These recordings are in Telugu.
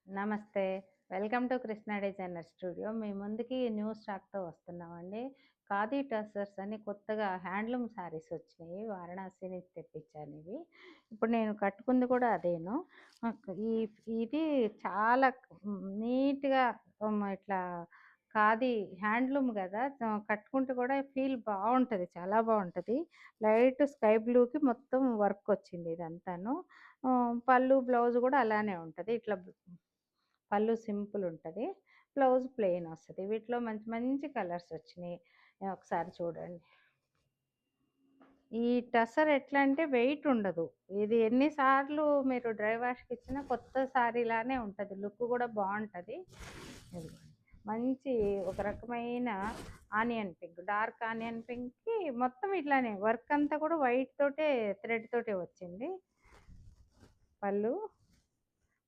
నమస్తే. Welcome to Krishna designer studio. మీ ముందుకి న్యూ స్టాక్‌తో వస్తున్నామండి. ఖాదీ టసర్స్ అని కొత్తగా హ్యాండ్లూమ్ శారీస్ వచ్చినాయి. వారణాసి నుంచి తెప్పించానివి. ఇప్పుడు నేను కట్టుకుంది కూడా అదేను. ఈ ఇది చాలా నీట్‌గా ఇట్లా ఖాదీ హ్యాండ్లూమ్ గదా! కట్టుకుంటే కూడా ఫీల్ బావుంటది. చాలా బావుంటది. లైట్ స్కై బ్లూకి మొత్తం వర్క్ వచ్చింది ఇదంతాను. పళ్ళు, బ్లౌజ్ గూడా అలానే ఉంటది. ఇట్లా పళ్ళు సింపుల్ ఉంటది. బ్లౌజ్ ప్లెయిన్ వస్తది. వీటిలో మంచి మంచి కలర్స్ వచ్చినియి. ఒకసారి చూడండి. ఈ టసర్ ఎట్లా అంటే వెయిట్ ఉండదు. ఇది ఎన్ని సార్లు మీరు డ్రై వాష్‌కి ఇచ్చినా కొత్త సారీలానే ఉంటది. లుక్ కూడా బావుంటది. ఇదిగోండి. మంచి ఒక రకమైన ఆనియన్ పింక్, డార్క్ ఆనియన్ పింక్‌కి మొత్తం ఇట్లానే వర్క్ అంతా కూడా వైట్ తోటే థ్రెడ్ తోటే వచ్చింది. పళ్ళు,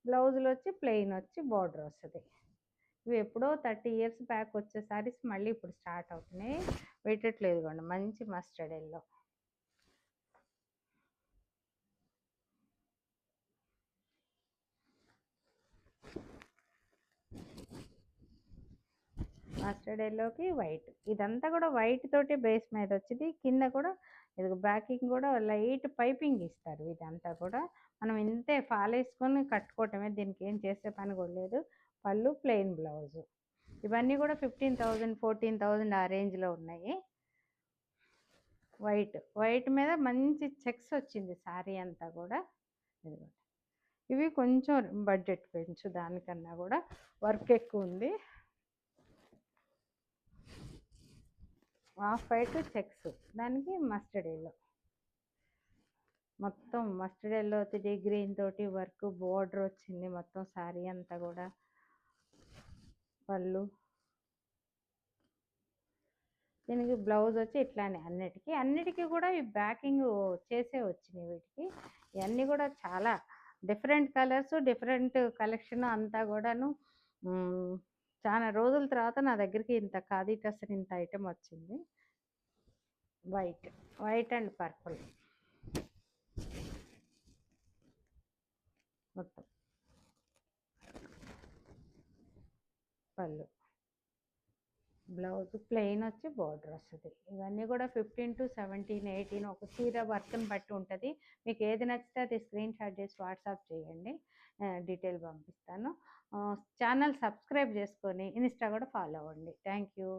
బ్లౌజులు వచ్చి ప్లెయిన్ వచ్చి బార్డర్ వస్తది. ఇవి ఎప్పుడో 30 ఇయర్స్ బ్యాక్ వచ్చే సారీస్ మళ్ళీ ఇప్పుడు స్టార్ట్ అవుతున్నాయి. వేటట్లేదు ఇదిగోండి మంచి మస్టర్డ్ ఎల్లో. మస్టర్డ్ ఎల్లోకి వైట్. ఇదంతా కూడా వైట్ తోటి బేస్ మీద వచ్చింది. కింద కూడా ఇది బ్యాకింగ్ కూడా లైట్ పైపింగ్ ఇస్తారు. ఇదంతా కూడా మనం ఇంతే ఫాల్ వేసుకొని కట్టుకోవటమే. దీనికి ఏం చేసే పని కూడా లేదు. పళ్ళు ప్లెయిన్ బ్లౌజు. ఇవన్నీ కూడా 15,000 14,000 ఆ రేంజ్లో ఉన్నాయి. వైట్ మీద మంచి చెక్స్ వచ్చింది శారీ అంతా కూడా. ఇదిగోండి. ఇవి కొంచెం బడ్జెట్ పెంచు, దానికన్నా కూడా వర్క్ ఎక్కువ ఉంది. ఆఫ్ వైట్ చెక్స్, దానికి మస్టర్డ్ ఎల్లో. మొత్తం మస్టర్డ్ ఎల్లో తోటి గ్రీన్ తోటి వర్క్ బోర్డర్ వచ్చింది మొత్తం శారీ అంతా కూడా. పళ్ళు, దీనికి బ్లౌజ్ వచ్చి ఇట్లానే అన్నిటికీ కూడా ఈ బ్యాకింగ్ చేసే వచ్చినాయి వీటికి. ఇవన్నీ కూడా చాలా డిఫరెంట్ కలర్స్, డిఫరెంట్ కలెక్షన్ అంతా కూడాను. చాలా రోజుల తర్వాత నా దగ్గరికి ఇంత ఖాదీ టసర్ ఇంత ఐటెం వచ్చింది. వైట్ అండ్ పర్పుల్ మొత్తం. పళ్ళు, బ్లౌజ్ ప్లెయిన్ వచ్చి బార్డర్ వస్తుంది. ఇవన్నీ కూడా 15 to 17, 18 ఒక చీర వర్క్ని బట్టి ఉంటుంది. మీకు ఏది నచ్చితే అది స్క్రీన్ షాట్ చేసి వాట్సాప్ చేయండి, డీటెయిల్ పంపిస్తాను. ఛానల్ సబ్స్క్రైబ్ చేసుకొని ఇన్స్టా కూడా ఫాలో అవ్వండి. Thank you.